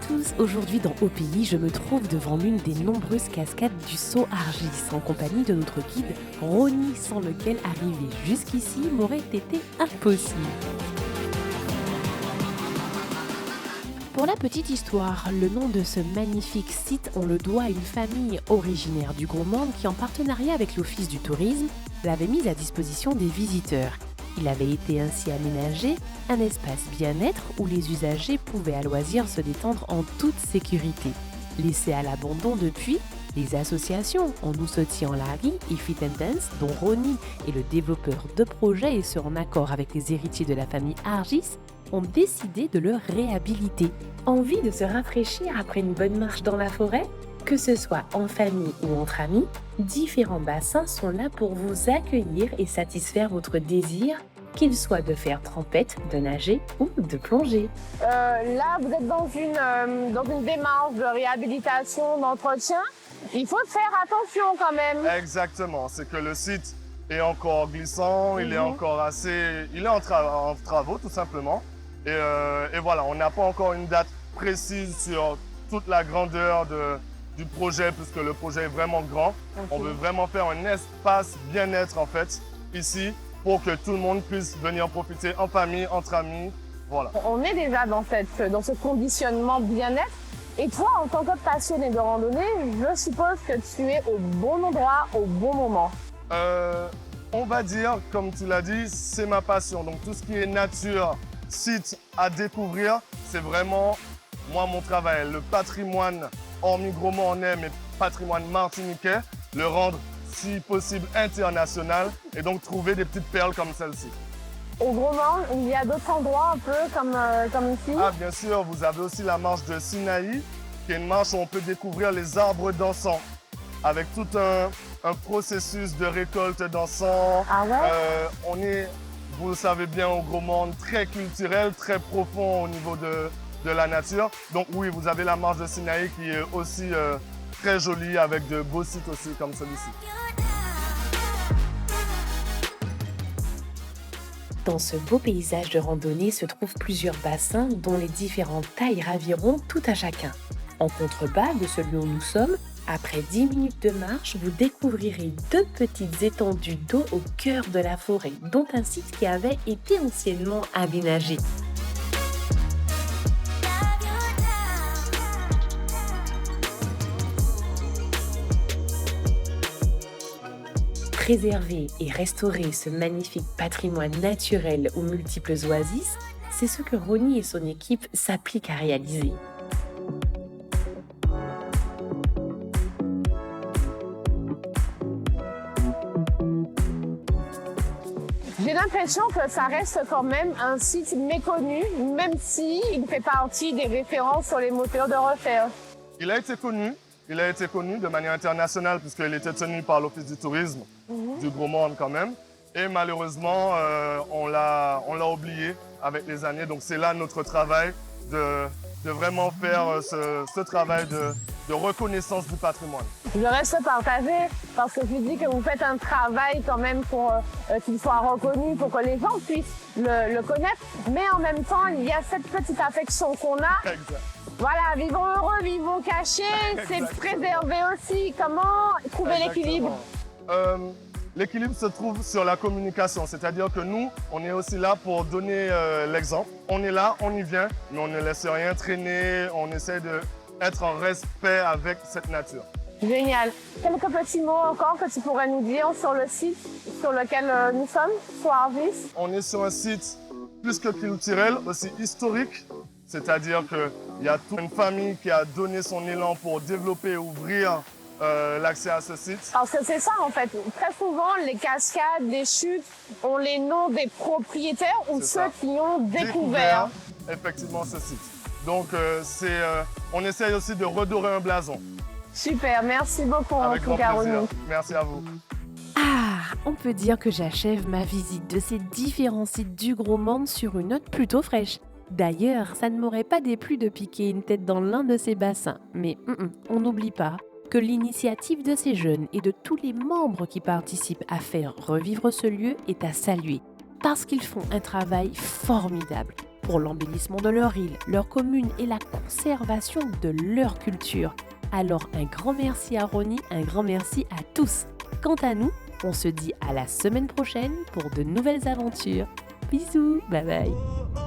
tous, aujourd'hui dans Au Pays, je me trouve devant l'une des nombreuses cascades du Saut Argis en compagnie de notre guide Ronnie, sans lequel arriver jusqu'ici m'aurait été impossible. Pour la petite histoire, le nom de ce magnifique site, on le doit à une famille originaire du Gros Monde qui, en partenariat avec l'Office du tourisme, l'avait mise à disposition des visiteurs. Il avait été ainsi aménagé un espace bien-être où les usagers pouvaient à loisir se détendre en toute sécurité. Laissé à l'abandon depuis, les associations En Nous Sotiens Larry et Fit and Dance, dont Ronnie est le développeur de projet et ce en accord avec les héritiers de la famille Argis, ont décidé de le réhabiliter. Envie de se rafraîchir après une bonne marche dans la forêt ? Que ce soit en famille ou entre amis, différents bassins sont là pour vous accueillir et satisfaire votre désir, qu'il soit de faire trempette, de nager ou de plonger. Là, vous êtes dans une démarche de réhabilitation, d'entretien. Il faut faire attention quand même. Exactement, c'est que le site est encore glissant, il est encore il est en travaux tout simplement. Et voilà, on n'a pas encore une date précise sur toute la grandeur du projet, puisque le projet est vraiment grand. Okay. On veut vraiment faire un espace bien-être en fait, ici, pour que tout le monde puisse venir profiter en famille, entre amis, voilà. On est déjà dans ce conditionnement bien-être. Et toi, en tant que passionné de randonnée, je suppose que tu es au bon endroit, au bon moment. On va dire, comme tu l'as dit, c'est ma passion. Donc tout ce qui est nature, site à découvrir, c'est vraiment moi mon travail. Le patrimoine, hormis Gros Monde on aime, mais patrimoine martiniquais, le rendre si possible international et donc trouver des petites perles comme celle-ci. Au Gros Monde, il y a d'autres endroits un peu comme ici? Ah bien sûr, vous avez aussi la marche de Sinaï, qui est une marche où on peut découvrir les arbres d'encens, avec tout un processus de récolte d'encens. Ah ouais? On est, vous le savez bien, au Gros Monde, très culturel, très profond au niveau de la nature. Donc oui, vous avez la marche de Sinaï qui est aussi très jolie, avec de beaux sites aussi comme celui-ci. Dans ce beau paysage de randonnée se trouvent plusieurs bassins dont les différentes tailles raviront tout à chacun. En contrebas de celui où nous sommes, après 10 minutes de marche, vous découvrirez 2 petites étendues d'eau au cœur de la forêt, dont un site qui avait été anciennement aménagé. Préserver et restaurer ce magnifique patrimoine naturel aux multiples oasis, c'est ce que Ronnie et son équipe s'appliquent à réaliser. J'ai l'impression que ça reste quand même un site méconnu, même s'il fait partie des références sur les moteurs de recherche. Il a été connu de manière internationale puisqu'il était tenu par l'Office du tourisme du Gros Monde quand même. Et malheureusement, on l'a oublié avec les années. Donc c'est là notre travail de vraiment faire ce travail de reconnaissance du patrimoine. Je reste partagé parce que je dis que vous faites un travail quand même pour qu'il soit reconnu, pour que les gens puissent le connaître. Mais en même temps, il y a cette petite affection qu'on a. Exact. Voilà, vivons heureux, vivons cachés, c'est préserver aussi. Comment trouver l'équilibre? L'équilibre se trouve sur la communication, c'est-à-dire que nous, on est aussi là pour donner l'exemple. On est là, on y vient, mais on ne laisse rien traîner, on essaie d'être en respect avec cette nature. Génial. Quelques petits mots encore que tu pourrais nous dire sur le site sur lequel nous sommes, sur Argis? On est sur un site plus que culturel, aussi historique. C'est-à-dire qu'il y a toute une famille qui a donné son élan pour développer et ouvrir l'accès à ce site. Parce que c'est ça en fait, très souvent les cascades, les chutes ont les noms des propriétaires ou ceux qui ont découvert effectivement ce site. Donc on essaye aussi de redorer un blason. Super, merci beaucoup en Avec tout grand cas plaisir. Ronnie. Merci à vous. Ah, on peut dire que j'achève ma visite de ces différents sites du Gros Monde sur une note plutôt fraîche. D'ailleurs, ça ne m'aurait pas déplu de piquer une tête dans l'un de ces bassins, mais on n'oublie pas que l'initiative de ces jeunes et de tous les membres qui participent à faire revivre ce lieu est à saluer, parce qu'ils font un travail formidable. pour l'embellissement de leur île, leur commune et la conservation de leur culture. Alors un grand merci à Ronnie, un grand merci à tous. Quant à nous, on se dit à la semaine prochaine pour de nouvelles aventures. Bisous, bye bye.